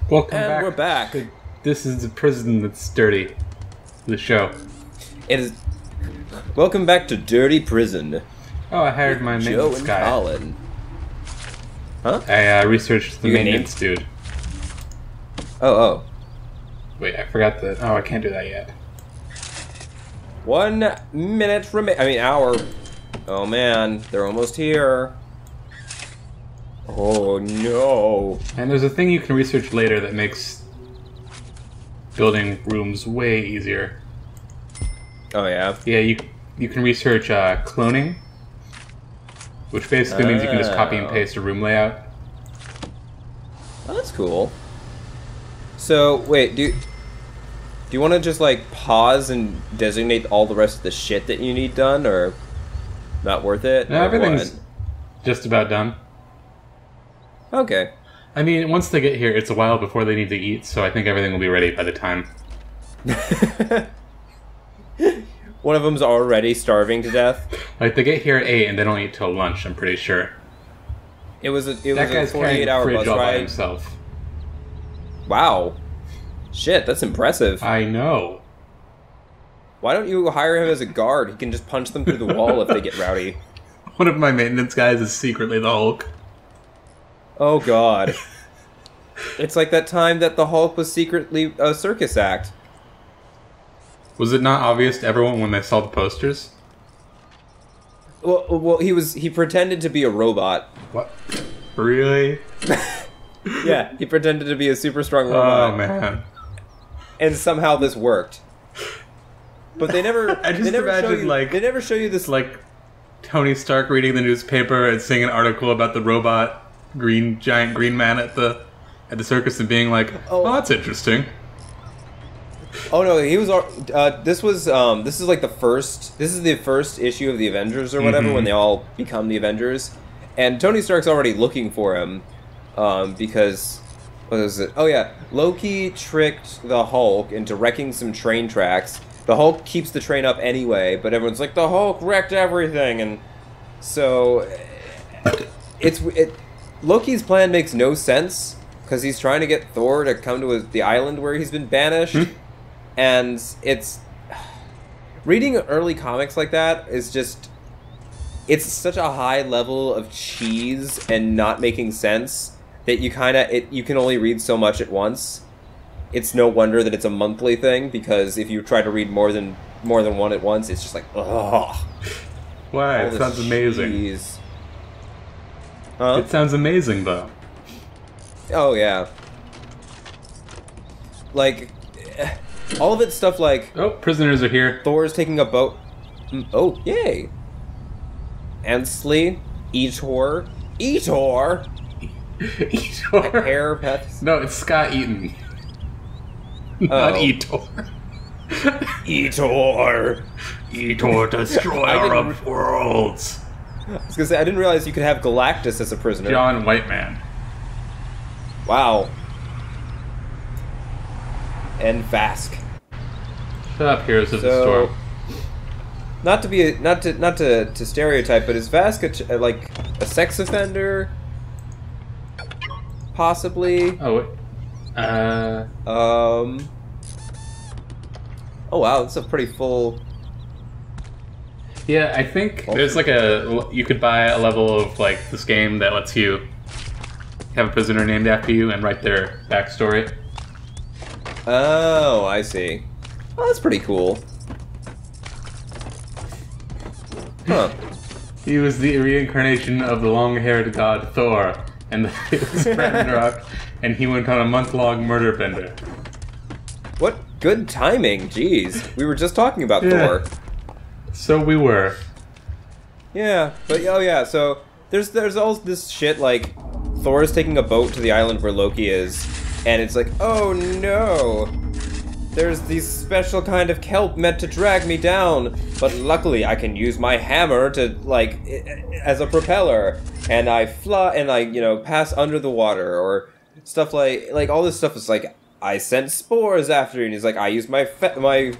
Welcome And back. we're back. This is the prison that's dirty. The show. It is. Welcome back to Dirty Prison. Oh, I hired my Joe maintenance and guy. Colin. Huh? I researched the You maintenance dude. Oh. Wait, I forgot that. Oh, I can't do that yet. 1 minute hour. Oh man, they're almost here. Oh no. And there's a thing you can research later that makes building rooms way easier. Oh yeah. Yeah, you can research cloning, which basically means you can just copy and paste a room layout. Oh, that's cool. So wait, do you want to just like pause and designate all the rest of the shit that you need done, or not worth it? No, or everything's what? just about done. Okay. I mean, once they get here, it's a while before they need to eat, so I think everything will be ready by the time. One of them's already starving to death. Like, they get here at 8 and they don't eat till lunch, I'm pretty sure. It was a That guy's carrying a 48-hour fridge bus all by ride. himself. Wow. Shit, that's impressive. I know. Why don't you hire him as a guard? He can just punch them through the wall if they get rowdy. One of my maintenance guys is secretly the Hulk. Oh god. It's like that time that the Hulk was secretly a circus act. Was it not obvious to everyone when they saw the posters? Well, he pretended to be a robot. What? Really? Yeah, he pretended to be a super strong robot. Oh, man. And somehow this worked. But they never. I just they never show imagine, you, like... They never show you this. Like, Tony Stark reading the newspaper and seeing an article about the robot giant green man at the circus and being like, oh, that's interesting. Oh no, he was. This is like the first. This is the first issue of the Avengers or whatever when they all become the Avengers, and Tony Stark's already looking for him, because what is it? Oh yeah, Loki tricked the Hulk into wrecking some train tracks. The Hulk keeps the train up anyway, but everyone's like, the Hulk wrecked everything, and so Loki's plan makes no sense because he's trying to get Thor to come to the island where he's been banished. And it's... Reading early comics like that is just... It's such a high level of cheese and not making sense that you you can only read so much at once. It's no wonder that it's a monthly thing, because if you try to read more than one at once, it's just like, ugh. Why? It sounds amazing. Cheese. Huh? It sounds amazing, though. Oh, yeah. Like... all of it's stuff like... Oh, prisoners are here. Thor's taking a boat... Oh, yay! Ansley, Etor... Etor! Etor? Hair Pets... No, it's Scott Eaton. Not Etor. Etor! Etor, destroyer of worlds. I was gonna say, I didn't realize you could have Galactus as a prisoner. John Whiteman. Wow. And Vask. Shut up, heroes of the storm. Not to stereotype, but is Vask like a sex offender? Possibly. Oh, wait. Oh wow, that's a pretty full. Yeah, I think there's like you could buy a level of like this game that lets you have a prisoner named after you and write their backstory. Oh, I see. Oh, that's pretty cool. Huh. He was the reincarnation of the long-haired god Thor, and it was Ragnarok, and he went on a month-long murder bender. What good timing, jeez. We were just talking about Thor. So we were. Yeah, but oh yeah, so there's all this shit like Thor is taking a boat to the island where Loki is, and it's like, oh no, there's these special kind of kelp meant to drag me down, but luckily I can use my hammer to like as a propeller, and I fly and I pass under the water, or stuff like all this stuff is like, I sent spores after you, and he's like, I use my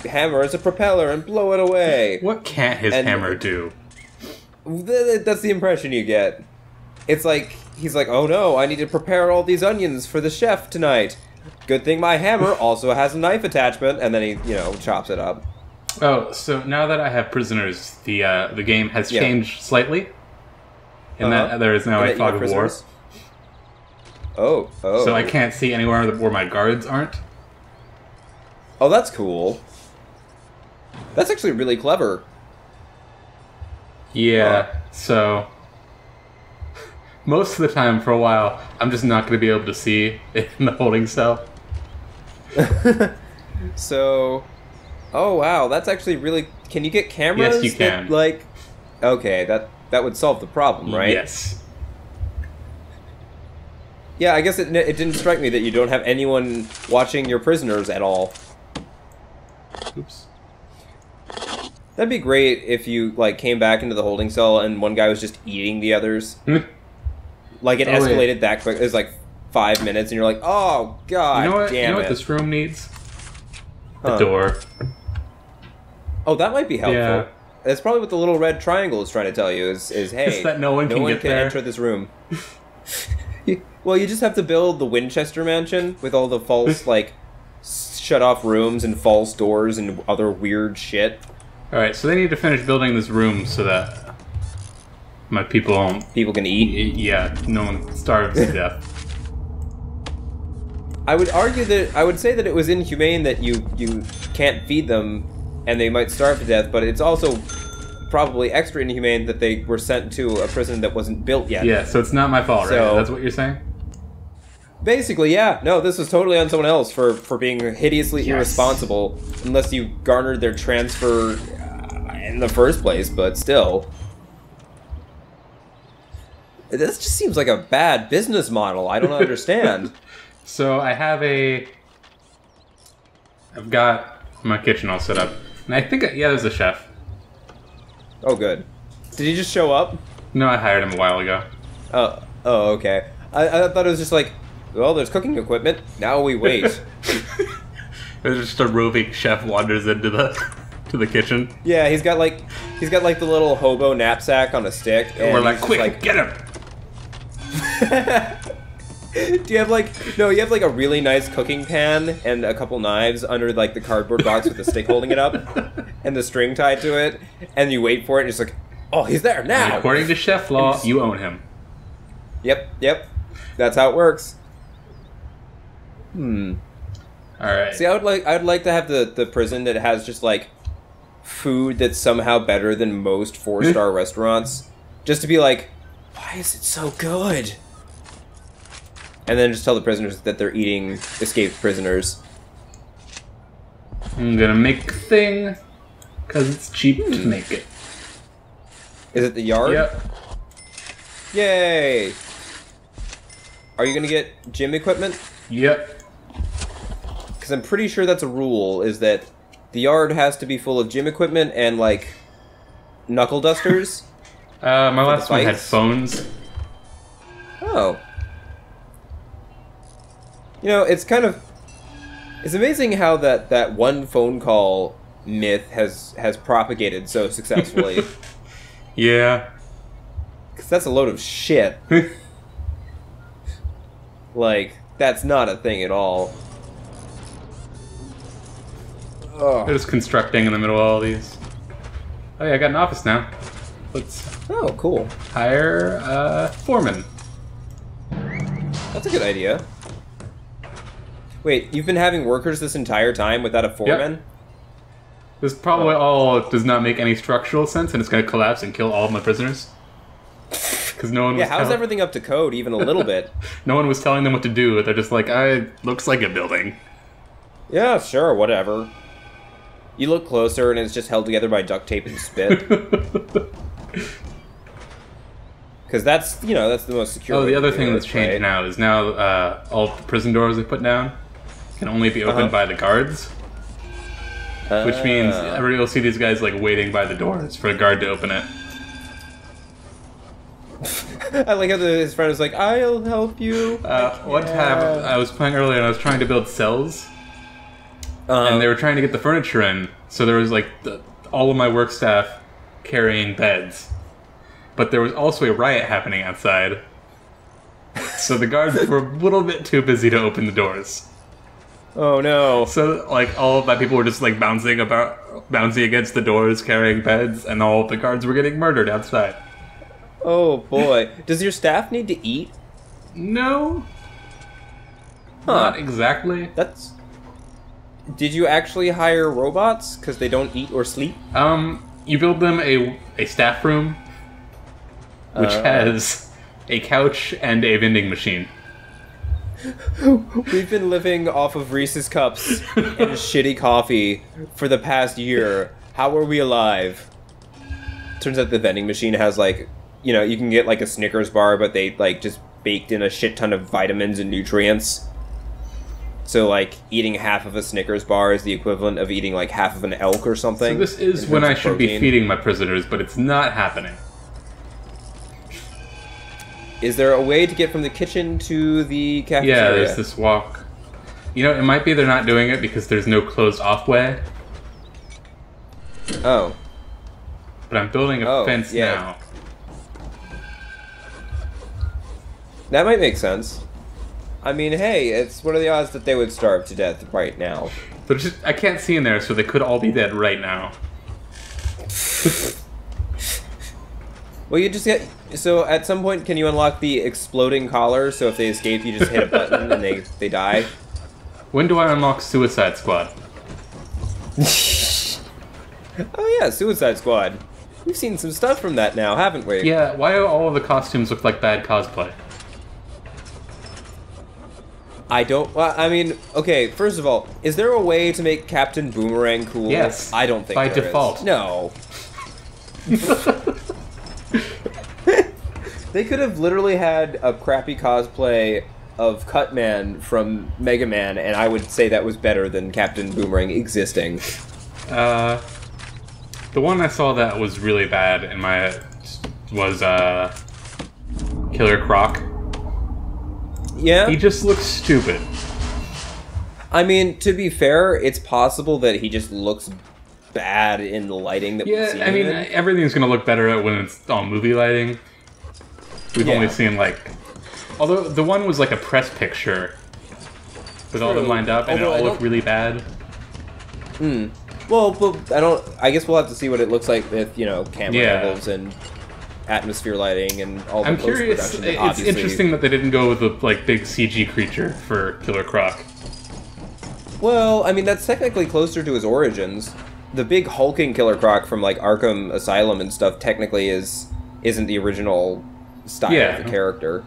hammer as a propeller and blow it away. What can't his hammer do? That's the impression you get. It's like, he's like, oh no, I need to prepare all these onions for the chef tonight. Good thing my hammer also has a knife attachment, and then he, chops it up. Oh, so now that I have prisoners, the game has changed slightly. And that there is now a fog of war. Oh. So I can't see anywhere where my guards aren't. Oh, that's cool. That's actually really clever. Yeah, so... most of the time, for a while, I'm just not going to be able to see in the holding cell. So... oh, wow, that's actually really... can you get cameras? Yes, you can. Okay, that would solve the problem, right? Yes. Yeah, I guess it didn't strike me that you don't have anyone watching your prisoners at all. Oops. That'd be great if you, came back into the holding cell and one guy was just eating the others. It escalated that quick. It was 5 minutes and you're like, oh, god damn it. You know what this room needs? A door. Oh, that might be helpful. Yeah. That's probably what the little red triangle is trying to tell you, is hey, it's that no one can enter this room. Well, you just have to build the Winchester Mansion with all the false, shut-off rooms and false doors and other weird shit. Alright, so they need to finish building this room so that my people can eat? Yeah, no one starves to death. I would say that it was inhumane that you can't feed them and they might starve to death, but it's also probably extra inhumane that they were sent to a prison that wasn't built yet. Yeah, so it's not my fault, right? That's what you're saying? Basically, yeah. No, this was totally on someone else for being hideously irresponsible, unless you garnered their transfer in the first place, but still. This just seems like a bad business model. I don't understand. So I've got my kitchen all set up. And I think, there's a chef. Oh, good. Did he just show up? No, I hired him a while ago. Oh, okay. I thought it was just well, there's cooking equipment. Now we wait. There's just a roving chef wanders into the kitchen. Yeah, he's got the little hobo knapsack on a stick. And we're like, quick, get him! Do you have you have a really nice cooking pan and a couple knives under the cardboard box with the stick holding it up and the string tied to it, and you wait for it and it's oh, he's there now. And according to chef law, you own him. Yep. That's how it works. Alright. See, I would like to have the prison that has just food that's somehow better than most 4-star restaurants. Just to be why is it so good? And then just tell the prisoners that they're eating escaped prisoners. I'm gonna make a thing, because it's cheap to make it. Is it the yard? Yep. Yay! Are you gonna get gym equipment? Yep. Because I'm pretty sure that's a rule, is that the yard has to be full of gym equipment and, knuckle dusters. My last one had phones. Oh. It's amazing how that one phone call myth has propagated so successfully. Yeah. Because that's a load of shit. That's not a thing at all. They're just constructing in the middle of all these. Oh yeah, I got an office now. Oh, cool. Hire a foreman. That's a good idea. Wait, you've been having workers this entire time without a foreman? Yep. This probably all does not make any structural sense, and it's going to collapse and kill all of my prisoners. Because no one was how's everything up to code, even a little bit? No one was telling them what to do. They're just looks like a building. Yeah, sure, whatever. You look closer, and it's just held together by duct tape and spit. Because that's the most secure. Oh, the other thing that's changed now is all the prison doors they put down can only be opened by the guards. Which means you'll see these guys waiting by the doors for a guard to open it. I like how his friend was I'll help you. One time I was playing earlier and I was trying to build cells. And they were trying to get the furniture in. So there was all of my work staff carrying beds. But there was also a riot happening outside. So the guards were a little bit too busy to open the doors. Oh no. So, like, all of my people were just, like, bouncing against the doors, carrying beds, and all of the guards were getting murdered outside. Oh boy. Does your staff need to eat? No. Huh. Not exactly. That's... Did you actually hire robots? Because they don't eat or sleep? You build them a staff room, which has a couch and a vending machine. We've been living off of Reese's Cups and shitty coffee for the past year. How are we alive? Turns out the vending machine has, like, you know, you can get, like, a Snickers bar, but they, like, just baked in a shit ton of vitamins and nutrients. So, like, eating half of a Snickers bar is the equivalent of eating, like, half of an elk or something. So this is when I should be feeding my prisoners, but it's not happening. Is there a way to get from the kitchen to the cafeteria? Yeah, there's this walk. You know, it might be they're not doing it because there's no closed-off way. Oh. But I'm building a fence now. That might make sense. I mean, hey, what are the odds that they would starve to death right now? But I can't see in there, so they could all be dead right now. Well, you just get... So, at some point, can you unlock the exploding collar, so if they escape, you just hit a button and they die? When do I unlock Suicide Squad? Oh yeah, Suicide Squad. We've seen some stuff from that now, haven't we? Yeah, why do all of the costumes look like bad cosplay? I don't... Well, I mean, okay, first of all, is there a way to make Captain Boomerang cool? Yes. I don't think by there default. is. No. They could have literally had a crappy cosplay of Cutman from Mega Man, and I would say that was better than Captain Boomerang existing. The one I saw that was really bad in my... was, Killer Croc. Yeah? He just looks stupid. I mean, to be fair, it's possible that he just looks bad in the lighting that we've seen. Yeah, I mean, everything's gonna look better when it's on movie lighting. We've only seen, like... Although, the one was like a press picture with all them lined up, and it all looked really bad. Hmm. Well, I guess we'll have to see what it looks like with, you know, camera angles and atmosphere lighting and all the post-production. I'm curious, it's interesting that they didn't go with the, like, big CG creature for Killer Croc. Well, I mean, that's technically closer to his origins. The big hulking Killer Croc from, like, Arkham Asylum and stuff technically isn't the original style of the character.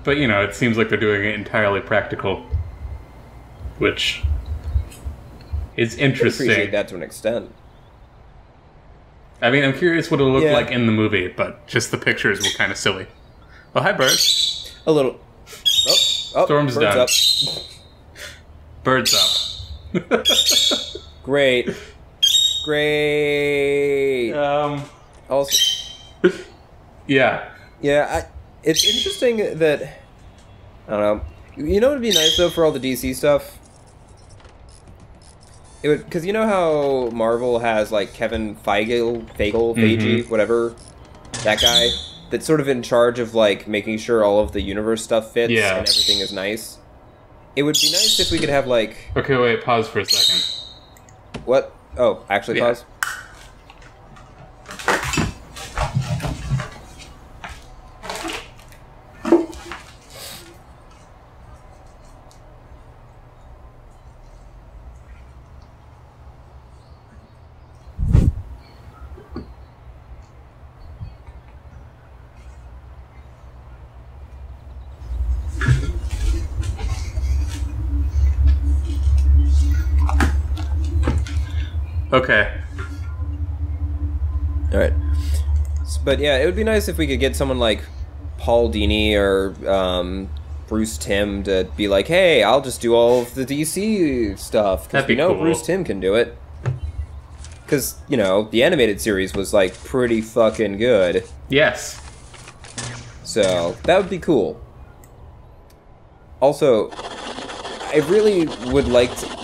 But, you know, it seems like they're doing it entirely practical. Which is interesting. I appreciate that to an extent. I mean, I'm curious what it'll look like in the movie, but just the pictures were kind of silly. Oh, hi, Bert. A little. Oh, Storm's done. Up. Bird's up. Great. Also. Yeah. Yeah, it's interesting that... I don't know. You know what would be nice, though, for all the DC stuff? It would... Because you know how Marvel has, like, Kevin Feige, whatever, that guy, that's sort of in charge of, like, making sure all of the universe stuff fits and everything is nice? It would be nice if we could have, like... Okay, wait, pause for a second. What? Oh, actually pause? Okay. Alright. But yeah, it would be nice if we could get someone like Paul Dini or Bruce Timm to be like, hey, I'll just do all of the DC stuff. Because we know cool. Bruce Timm can do it. Because, you know, the animated series was, like, pretty fucking good. Yes. So, that would be cool. Also, I really would like to...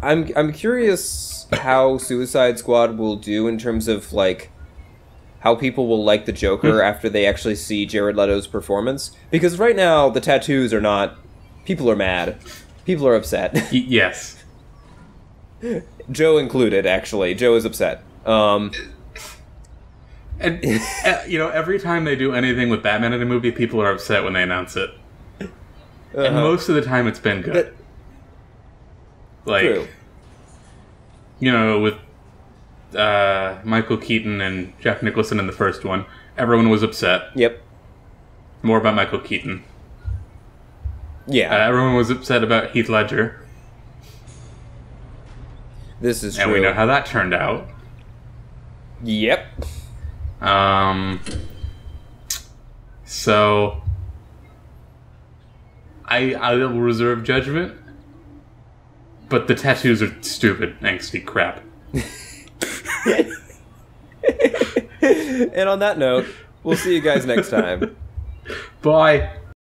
I'm curious how Suicide Squad will do in terms of, like, how people will like the Joker after they actually see Jared Leto's performance. Because right now, the tattoos are not People are mad. People are upset. Yes. Joe included, actually. Joe is upset. And, every time they do anything with Batman in a movie, people are upset when they announce it. And most of the time it's been good. True. With Michael Keaton and Jack Nicholson in the first one, everyone was upset. Yep. More about Michael Keaton. Yeah. Everyone was upset about Heath Ledger. This is true. And we know how that turned out. Yep. So I will reserve judgment, but the tattoos are stupid, angsty crap. And on that note, we'll see you guys next time. Bye.